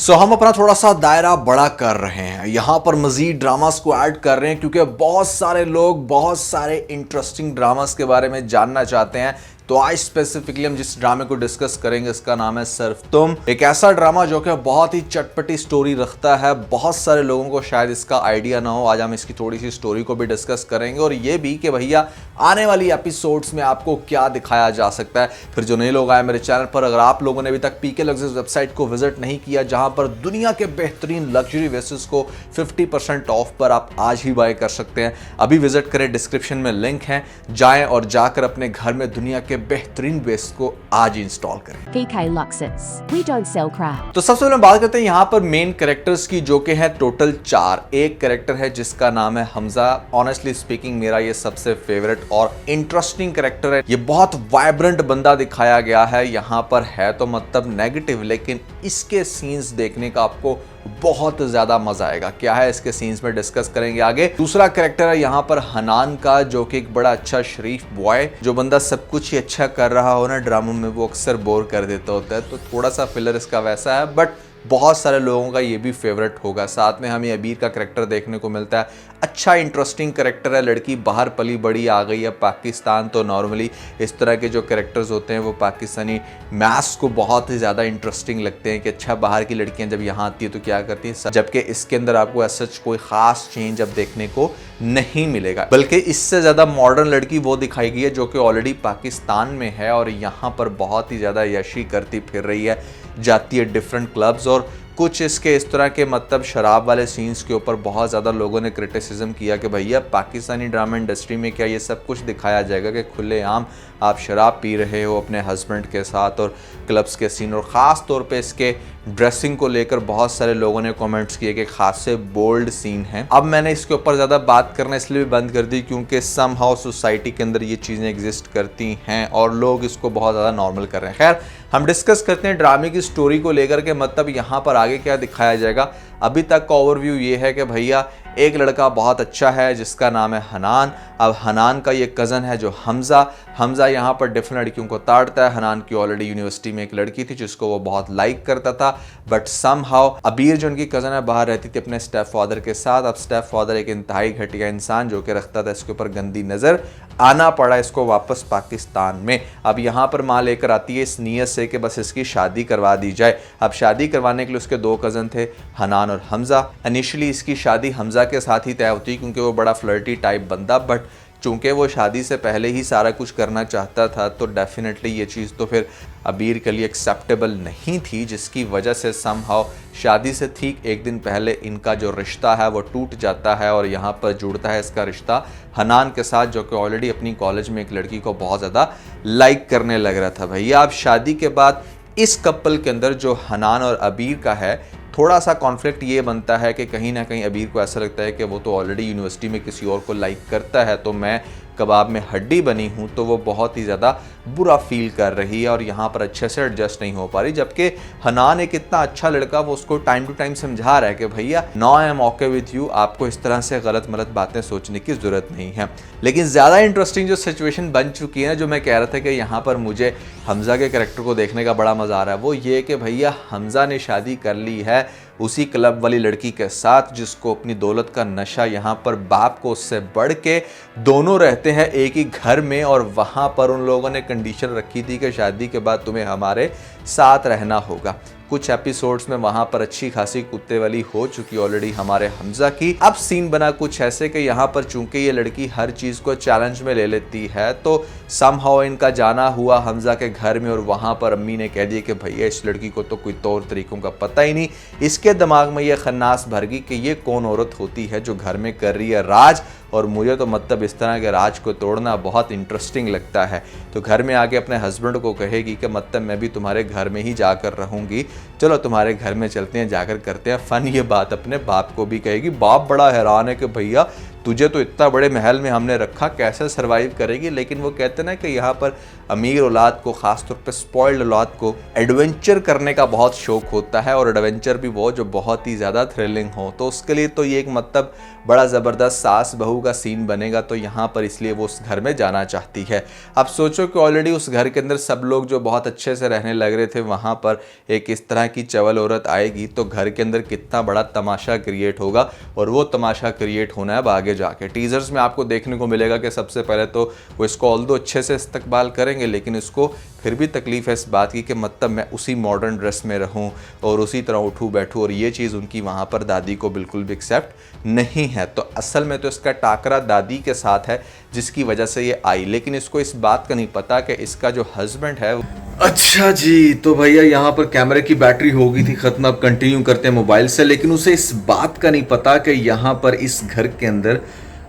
हम अपना थोड़ा सा दायरा बड़ा कर रहे हैं, यहाँ पर मजीद ड्रामास को ऐड कर रहे हैं क्योंकि बहुत सारे लोग बहुत सारे इंटरेस्टिंग ड्रामास के बारे में जानना चाहते हैं। तो आज स्पेसिफिकली हम जिस ड्रामे को डिस्कस करेंगे इसका नाम है सिर्फ तुम। एक ऐसा ड्रामा जो कि बहुत ही चटपटी स्टोरी रखता है, बहुत सारे लोगों को शायद इसका आइडिया ना हो। आज हम इसकी थोड़ी सी स्टोरी को भी डिस्कस करेंगे और ये भी कि भैया आने वाली एपिसोड्स में आपको क्या दिखाया जा सकता है। फिर जो नए लोग आए मेरे चैनल पर, अगर आप लोगों ने अभी तक पीके लग्जरीज वेबसाइट को विजिट नहीं किया जहां पर दुनिया के बेहतरीन लग्जरी वेसेस को 50% ऑफ पर आप आज ही बाय कर सकते हैं, अभी विजिट करें, डिस्क्रिप्शन में लिंक है, जाएं और जाकर अपने घर में दुनिया के बेहतरीन वेस्ट को आज इंस्टॉल करें। PK Luxus. We don't sell crap. तो सबसे पहले बात करते हैं यहाँ पर मेन कैरेक्टर्स की, जो कि है टोटल 4। एक कैरेक्टर है जिसका नाम है हमजा। ऑनेस्टली स्पीकिंग मेरा ये सबसे फेवरेट और इंटरेस्टिंग कैरेक्टर है। ये बहुत वाइब्रेंट बंदा दिखाया गया है यहाँ पर, है तो मतलब नेगेटिव, लेकिन इसके सीन्स देखने का आपको बहुत ज्यादा मजा आएगा। क्या है इसके सीन्स में डिस्कस करेंगे आगे। दूसरा कैरेक्टर है यहाँ पर हनान का, जो कि एक बड़ा अच्छा शरीफ बॉय, जो बंदा सब कुछ ही अच्छा कर रहा हो ना ड्रामों में वो अक्सर बोर कर देता होता है, तो थोड़ा सा फिलर इसका वैसा है, बट बहुत सारे लोगों का ये भी फेवरेट होगा। साथ में हमें अबीर का कैरेक्टर देखने को मिलता है, अच्छा इंटरेस्टिंग कैरेक्टर है। लड़की बाहर पली बड़ी आ गई है पाकिस्तान, तो नॉर्मली इस तरह के जो कैरेक्टर्स होते हैं वो पाकिस्तानी मैथ्स को बहुत ही ज़्यादा इंटरेस्टिंग लगते हैं कि अच्छा बाहर की लड़कियां जब यहाँ आती है तो क्या करती हैं, जबकि इसके अंदर आपको ऐसा कोई ख़ास चेंज अब देखने को नहीं मिलेगा, बल्कि इससे ज़्यादा मॉडर्न लड़की वो दिखाई गई है जो कि ऑलरेडी पाकिस्तान में है और यहाँ पर बहुत ही ज़्यादा यशी करती फिर रही है, जाती है डिफरेंट क्लब्स। और कुछ इसके इस तरह के मतलब शराब वाले सीन्स के ऊपर बहुत ज़्यादा लोगों ने क्रिटिसिज्म किया कि भैया पाकिस्तानी ड्रामा इंडस्ट्री में क्या ये सब कुछ दिखाया जाएगा कि खुलेआम आप शराब पी रहे हो अपने हस्बैंड के साथ, और क्लब्स के सीन, और ख़ास तौर पे इसके ड्रेसिंग को लेकर बहुत सारे लोगों ने कमेंट्स किए कि खासे बोल्ड सीन हैं। अब मैंने इसके ऊपर ज़्यादा बात करना इसलिए भी बंद कर दी क्योंकि समहाउ सोसाइटी के अंदर ये चीज़ें एग्जिस्ट करती हैं और लोग इसको बहुत ज़्यादा नॉर्मल कर रहे हैं। खैर हम डिस्कस करते हैं ड्रामे की स्टोरी को लेकर के, मतलब यहाँ पर आगे क्या दिखाया जाएगा। अभी तक का ओवरव्यू ये है कि भैया एक लड़का बहुत अच्छा है जिसका नाम है हनान। अब हनान का ये कज़न है जो हमजा यहाँ पर डिफरेंट लड़कियों को ताड़ता है। हनान की ऑलरेडी यूनिवर्सिटी में एक लड़की थी जिसको वो बहुत लाइक करता था, बट समहाउ अबीर जो उनकी कज़न है बाहर रहती थी अपने स्टेप फादर के साथ। अब स्टेप फादर एक इंतहाई घटिया इंसान जो कि रखता था इसके ऊपर गंदी नज़र, आना पड़ा इसको वापस पाकिस्तान में। अब यहाँ पर माँ लेकर आती है इस नीयत से कि बस इसकी शादी करवा दी जाए। अब शादी करवाने के लिए उसके 2 कज़न थे, हनान और हमजा। इनिशियली इसकी शादी हमजा के साथ ही तय होती क्योंकि वो बड़ा फ्लर्टी टाइप बंदा, बट चूंकि वो शादी से पहले ही सारा कुछ करना चाहता था तो डेफिनेटली ये चीज़ तो फिर अबीर के लिए एक्सेप्टेबल नहीं थी, जिसकी वजह से समहाउ शादी से ठीक एक दिन पहले इनका जो रिश्ता है वो टूट जाता है और यहाँ पर जुड़ता है इसका रिश्ता हनान के साथ, जो कि ऑलरेडी अपनी कॉलेज में एक लड़की को बहुत ज़्यादा लाइक करने लग रहा था। भैया अब शादी के बाद इस कपल के अंदर जो हनान और अबीर का है थोड़ा सा कॉन्फ्लिक्ट ये बनता है कि कहीं ना कहीं अबीर को ऐसा लगता है कि वो तो ऑलरेडी यूनिवर्सिटी में किसी और को लाइक करता है, तो मैं कबाब में हड्डी बनी हूँ, तो वो बहुत ही ज़्यादा बुरा फील कर रही है और यहाँ पर अच्छे से एडजस्ट नहीं हो पा रही। जबकि हनान एक इतना अच्छा लड़का, वो उसको टाइम टू टाइम समझा रहा है कि भैया no I am okay with you, आपको इस तरह से गलत मलत बातें सोचने की ज़रूरत नहीं है। लेकिन ज़्यादा इंटरेस्टिंग जो सिचुएशन बन चुकी है, जो मैं कह रहा था कि यहाँ पर मुझे हमजा के कैरेक्टर को देखने का बड़ा मज़ा आ रहा है, वो ये कि भैया हमजा ने शादी कर ली है उसी क्लब वाली लड़की के साथ जिसको अपनी दौलत का नशा, यहाँ पर बाप को उससे बढ़ के दोनों रहते हैं एक ही घर में, और वहाँ पर उन लोगों ने कंडीशन रखी थी कि शादी के बाद तुम्हें हमारे साथ रहना होगा। कुछ एपिसोड्स में वहाँ पर अच्छी खासी कुत्ते वाली हो चुकी ऑलरेडी हमारे हमजा की। अब सीन बना कुछ ऐसे कि यहाँ पर चूंकि ये लड़की हर चीज़ को चैलेंज में ले लेती है, तो समहाउ इनका जाना हुआ हमजा के घर में और वहाँ पर अम्मी ने कह दिया कि भैया इस लड़की को तो कोई तौर तरीकों का पता ही नहीं। इसके दिमाग में ये खन्नास भर गई कि ये कौन औरत होती है जो घर में कर रही है राज, और मुझे तो मतलब इस तरह के राज को तोड़ना बहुत इंटरेस्टिंग लगता है। तो घर में आके अपने हस्बैंड को कहेगी कि मतलब मैं भी तुम्हारे घर में ही जाकर रहूँगी, चलो तुम्हारे घर में चलते हैं, जाकर करते हैं फ़न। ये बात अपने बाप को भी कहेगी। बाप बड़ा हैरान है कि भैया तुझे तो इतना बड़े महल में हमने रखा, कैसे सरवाइव करेगी। लेकिन वो कहते ना कि यहाँ पर अमीर औलाद को, खासतौर पे स्पॉइल्ड औलाद को एडवेंचर करने का बहुत शौक होता है, और एडवेंचर भी वो जो बहुत ही ज़्यादा थ्रिलिंग हो। तो उसके लिए तो ये एक मतलब बड़ा ज़बरदस्त सास बहू का सीन बनेगा, तो यहाँ पर इसलिए वो उस घर में जाना चाहती है। अब सोचो कि ऑलरेडी उस घर के अंदर सब लोग जो बहुत अच्छे से रहने लग रहे थे, वहाँ पर एक इस तरह की चवल औरत आएगी तो घर के अंदर कितना बड़ा तमाशा क्रिएट होगा। और वो तमाशा क्रिएट होना है अब आगे जाके। टीजर्स में आपको देखने को मिलेगा कि सबसे पहले तो वो इसको ऑल्दो अच्छे से इस्तकबाल करेंगे, लेकिन इसको फिर भी तकलीफ है इस बात की कि मतलब मैं उसी मॉडर्न ड्रेस में रहूं और उसी तरह उठूं बैठूं, और ये चीज़ उनकी वहाँ पर दादी को बिल्कुल भी एक्सेप्ट नहीं है। तो असल में तो इसका टाकरा दादी के साथ है जिसकी वजह से ये आई, लेकिन इसको इस बात का नहीं पता कि इसका जो हस्बैंड है। अच्छा जी, तो भैया यहाँ पर कैमरे की बैटरी हो गई थी खत्म, अब कंटिन्यू करते हैं मोबाइल से। लेकिन उसे इस बात का नहीं पता कि यहाँ पर इस घर के अंदर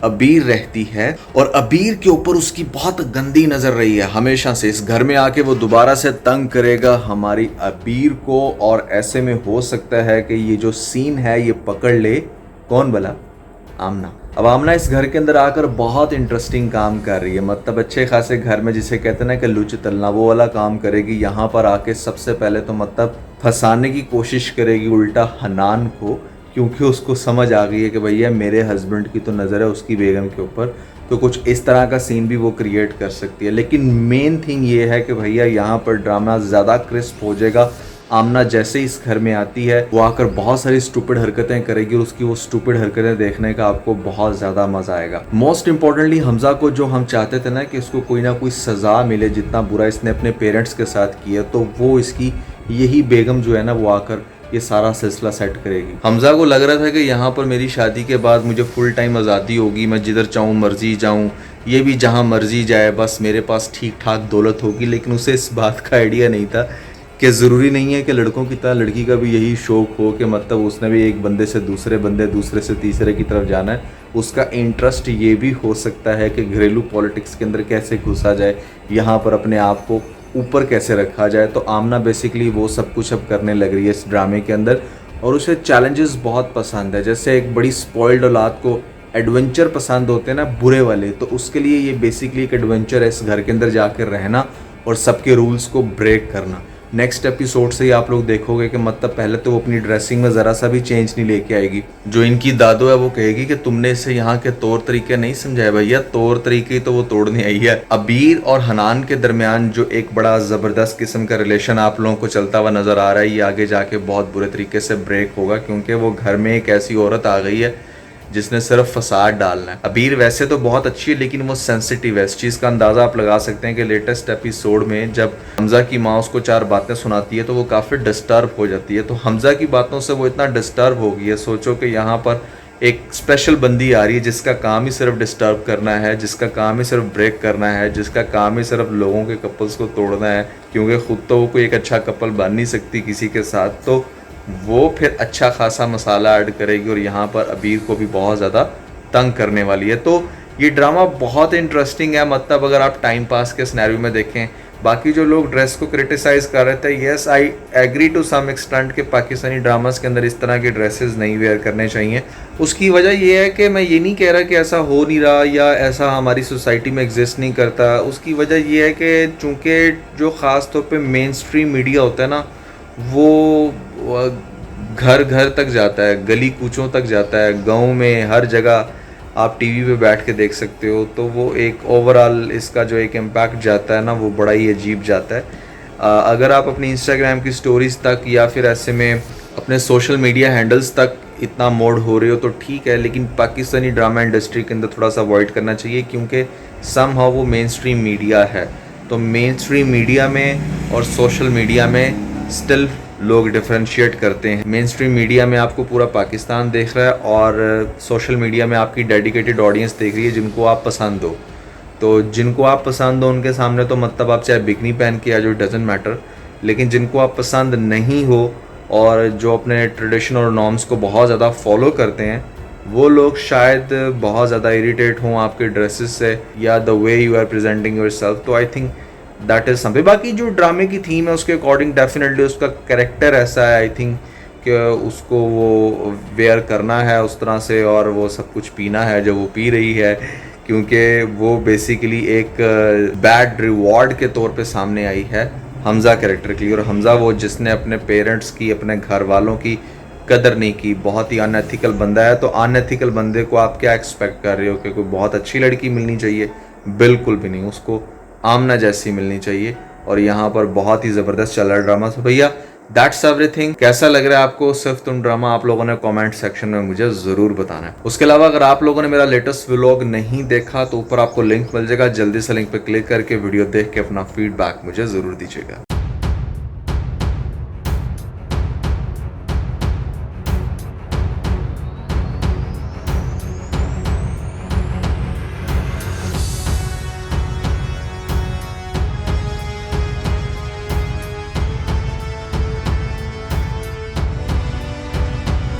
अबीर रहती है, और अबीर के ऊपर उसकी बहुत गंदी नजर रही है हमेशा से। इस घर में आके वो दोबारा से तंग करेगा हमारी अबीर को, और ऐसे में हो सकता है कि ये जो सीन है ये पकड़ ले कौन भला, आमना। अब आमना इस घर के अंदर आकर बहुत इंटरेस्टिंग काम कर रही है, मतलब अच्छे खासे घर में जिसे कहते हैं ना कि लुच तलना, वो वाला काम करेगी। यहाँ पर आके सबसे पहले तो मतलब फंसाने की कोशिश करेगी उल्टा हनान को, क्योंकि उसको समझ आ गई है कि भैया मेरे हस्बैंड की तो नज़र है उसकी बेगम के ऊपर, तो कुछ इस तरह का सीन भी वो क्रिएट कर सकती है। लेकिन मेन थिंग ये है कि भैया यहाँ पर ड्रामा ज़्यादा क्रिस्प हो जाएगा। आमना जैसे ही इस घर में आती है वो आकर बहुत सारी स्टूपिड हरकतें करेगी, और उसकी वो स्टूपिड हरकतें देखने का आपको बहुत ज़्यादा मज़ा आएगा। मोस्ट इंपॉर्टेंटली हमजा को जो हम चाहते थे ना कि इसको कोई ना कोई सज़ा मिले, जितना बुरा इसने अपने पेरेंट्स के साथ किया, तो वो इसकी यही बेगम जो है ना वो आकर ये सारा सिलसिला सेट करेगी। हमजा को लग रहा था कि यहाँ पर मेरी शादी के बाद मुझे फुल टाइम आज़ादी होगी, मैं जिधर चाहूँ मर्जी जाऊँ, ये भी जहाँ मर्जी जाए, बस मेरे पास ठीक ठाक दौलत होगी। लेकिन उसे इस बात का आइडिया नहीं था कि ज़रूरी नहीं है कि लड़कों की तरह लड़की का भी यही शौक हो कि मतलब उसने भी एक बंदे से दूसरे बंदे, दूसरे से तीसरे की तरफ जाना है। उसका इंटरेस्ट ये भी हो सकता है कि घरेलू पॉलिटिक्स के अंदर कैसे घुसा जाए, यहाँ पर अपने आप को ऊपर कैसे रखा जाए। तो आमना बेसिकली वो सब कुछ अब करने लग रही है इस ड्रामे के अंदर, और उसे चैलेंजेस बहुत पसंद है। जैसे एक बड़ी स्पॉइल्ड औलाद को एडवेंचर पसंद होते हैं ना, बुरे वाले, तो उसके लिए ये बेसिकली एक एडवेंचर है, इस घर के अंदर जाकर रहना और सबके रूल्स को ब्रेक करना। नेक्स्ट एपिसोड से ही आप लोग देखोगे कि मतलब पहले तो वो अपनी ड्रेसिंग में ज़रा सा भी चेंज नहीं लेके आएगी। जो इनकी दादो है वो कहेगी कि तुमने इसे यहाँ के तौर तरीके नहीं समझाए भैया, तौर तरीके तो वो तोड़ने आई है। अबीर और हनान के दरमियान जो एक बड़ा ज़बरदस्त किस्म का रिलेशन आप लोगों को चलता हुआ नज़र आ रहा है, ये आगे जाके बहुत बुरे तरीके से ब्रेक होगा, क्योंकि वो घर में एक ऐसी औरत आ गई है जिसने सिर्फ फसाद डालना है। अबीर वैसे तो बहुत अच्छी है, लेकिन वो सेंसिटिव है। इस चीज़ का अंदाज़ा आप लगा सकते हैं कि लेटेस्ट एपिसोड में जब हमजा की माँ उसको 4 बातें सुनाती है तो वो काफ़ी डिस्टर्ब हो जाती है। तो हमजा की बातों से वो इतना डिस्टर्ब हो गई है। सोचो कि यहाँ पर एक स्पेशल बंदी आ रही है जिसका काम ही सिर्फ डिस्टर्ब करना है, जिसका काम ही सिर्फ ब्रेक करना है, जिसका काम ही सिर्फ लोगों के कपल्स को तोड़ना है, क्योंकि ख़ुद तो वो कोई एक अच्छा कपल बन नहीं सकती किसी के साथ। तो वो फिर अच्छा खासा मसाला ऐड करेगी और यहाँ पर अबीर को भी बहुत ज़्यादा तंग करने वाली है। तो ये ड्रामा बहुत इंटरेस्टिंग है, मतलब अगर आप टाइम पास के सिनेरियो में देखें। बाकी जो लोग ड्रेस को क्रिटिसाइज़ कर रहे थे, yes I agree to some extent कि पाकिस्तानी ड्रामास के अंदर इस तरह के ड्रेसेस नहीं वेयर करने चाहिए। उसकी वजह ये है कि मैं ये नहीं कह रहा कि ऐसा हो नहीं रहा या ऐसा हमारी सोसाइटी में एग्जिस्ट नहीं करता। उसकी वजह ये है कि चूँकि जो ख़ास तौर पे मेन स्ट्रीम मीडिया होता है ना, वो घर घर तक जाता है, गली कूचों तक जाता है, गाँव में हर जगह आप टीवी पे बैठ के देख सकते हो। तो वो एक ओवरऑल इसका जो एक इम्पैक्ट जाता है ना, वो बड़ा ही अजीब जाता है। अगर आप अपनी इंस्टाग्राम की स्टोरीज़ तक या फिर ऐसे में अपने सोशल मीडिया हैंडल्स तक इतना मोड हो रहे हो तो ठीक है, लेकिन पाकिस्तानी ड्रामा इंडस्ट्री के अंदर थोड़ा सा अवॉइड करना चाहिए, क्योंकि समहाउ वो मेन स्ट्रीम मीडिया है। तो मेन स्ट्रीम मीडिया में और सोशल मीडिया में स्टिल लोग डिफरेंशिएट करते हैं। मेन स्ट्रीम मीडिया में आपको पूरा पाकिस्तान देख रहा है और सोशल मीडिया में आपकी डेडिकेटेड ऑडियंस देख रही है जिनको आप पसंद हो। तो जिनको आप पसंद हो उनके सामने तो मतलब आप चाहे बिकनी पहन के आ जाओ, डजंट मैटर। लेकिन जिनको आप पसंद नहीं हो और जो अपने ट्रेडिशन और नॉर्म्स को बहुत ज़्यादा फॉलो करते हैं, वो लोग शायद बहुत ज़्यादा इरिटेट हों आपके ड्रेसेस से या the way you are presenting yourself. तो I think that is something. बाकी जो ड्रामे की थीम है उसके अकॉर्डिंग डेफिनेटली उसका कैरेक्टर ऐसा है, आई थिंक कि उसको वो वेयर करना है उस तरह से और वो सब कुछ पीना है जो वो पी रही है, क्योंकि वो बेसिकली एक बैड रिवॉर्ड के तौर पे सामने आई है हमज़ा कैरेक्टर के लिए। और हमज़ा वो जिसने अपने पेरेंट्स की, अपने घर वालों की कदर नहीं की, बहुत ही अनएथिकल बंदा है। तो अनएथिकल बंदे को आप क्या एक्सपेक्ट कर रहे हो कि कोई बहुत अच्छी लड़की मिलनी चाहिए? बिल्कुल भी नहीं, उसको आमना जैसी मिलनी चाहिए। और यहाँ पर बहुत ही ज़बरदस्त चल रहा है ड्रामा। तो भैया दैट्स एवरीथिंग। कैसा लग रहा है आपको सिर्फ तुम ड्रामा? आप लोगों ने कमेंट सेक्शन में मुझे ज़रूर बताना है। उसके अलावा अगर आप लोगों ने मेरा लेटेस्ट व्लॉग नहीं देखा तो ऊपर आपको लिंक मिल जाएगा, जल्दी से लिंक पे क्लिक करके वीडियो देख के अपना फीडबैक मुझे ज़रूर दीजिएगा।